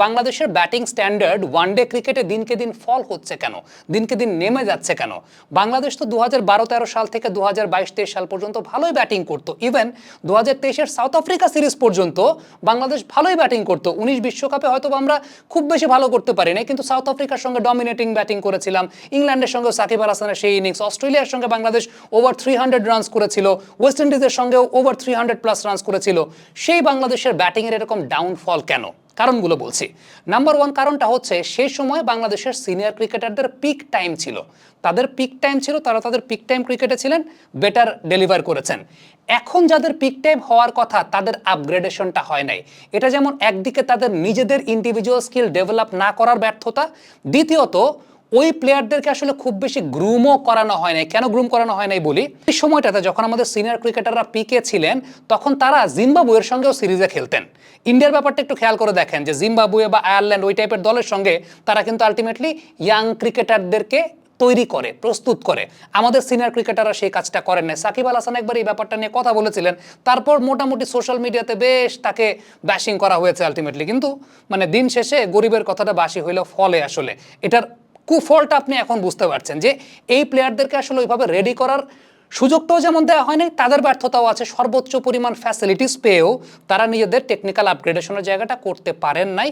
বাংলাদেশের batting standard one day ক্রিকেটে দিনকে দিন ফল হচ্ছে কেন, দিনকে দিন নেমে যাচ্ছে কেন? বাংলাদেশ তো 2012-13 সাল থেকে 2022-23 সাল পর্যন্ত ভালোই ব্যাটিং করতো। ইভেন 2023-এর সাউথ আফ্রিকা সিরিজ পর্যন্ত বাংলাদেশ ভালোই ব্যাটিং করতো। 19 বিশ্বকাপে হয়তো আমরা খুব বেশি ভালো করতে পারি না, কিন্তু সাউথ আফ্রিকার সঙ্গে ডমিনেটিং ব্যাটিং করেছিলাম। ইংল্যান্ডের সঙ্গে সাকিব আল হাসানের সেই ইনিংস, অস্ট্রেলিয়ার সঙ্গে বাংলাদেশ ওভার 300 রানস করেছিল, ওয়েস্ট ইন্ডিজের সঙ্গেও ওভার 300+ রানস করেছিল। সেই বাংলাদেশের ব্যাটিংয়ের এরকম ডাউনফল কেন? কারণগুলো বলছি। নাম্বার 1 কারণটা হচ্ছে সেই সময় বাংলাদেশের সিনিয়র ক্রিকেটারদের পিক টাইম ছিল, তাদের পিক টাইম ছিল, তারা তাদের পিক টাইম ক্রিকেটে ছিলেন, বেটার ডেলিভার করেছেন। এখন যাদের পিক টাইম হওয়ার কথা তাদের আপগ্রেডেশনটা হয় নাই। এটা যেমন একদিকে তাদের নিজেদের ইন্ডিভিজুয়াল স্কিল ডেভেলপ না করার ব্যর্থতা, দ্বিতীয়ত ওই প্লেয়ারদেরকে আসলে খুব বেশি গ্রুমও করানো হয় নাই। কেন গ্রুম করানো হয় নাই বলি, এই সময়টাতে যখন আমাদের সিনিয়র ক্রিকেটাররা পিকে ছিলেন তখন তারা জিম্বাবুয়ের সঙ্গেও সিরিজে খেলতেন। ইন্ডিয়ার ব্যাপারটা একটু খেয়াল করে দেখেন যে জিম্বাবুয়ে বা আয়ারল্যান্ড ওই টাইপের দলের সঙ্গে তারা কিন্তু আলটিমেটলি ইয়াং ক্রিকেটারদেরকে তৈরি করে, প্রস্তুত করে। আমাদের সিনিয়র ক্রিকেটাররা সেই কাজটা করেন না। সাকিব আল হাসান একবার এই ব্যাপারটা নিয়ে কথা বলেছিলেন, তারপর মোটামুটি সোশ্যাল মিডিয়াতে বেশ তাকে ব্যাশিং করা হয়েছে আলটিমেটলি। কিন্তু মানে দিন শেষে গরিবের কথাটা বাসি হইলেও ফলে আসলে এটার কুফলটা আপনি এখন বুঝতে পারছেন যে এই প্লেয়ারদেরকে আসলে ওইভাবে রেডি করার সুযোগটাও যেমন দেওয়া হয় নাই, তাদের ব্যর্থতাও আছে। সর্বোচ্চ পরিমাণ ফ্যাসিলিটিস পেয়েও তারা নিজেদের টেকনিক্যাল আপগ্রেডেশনের জায়গাটা করতে পারেন নাই।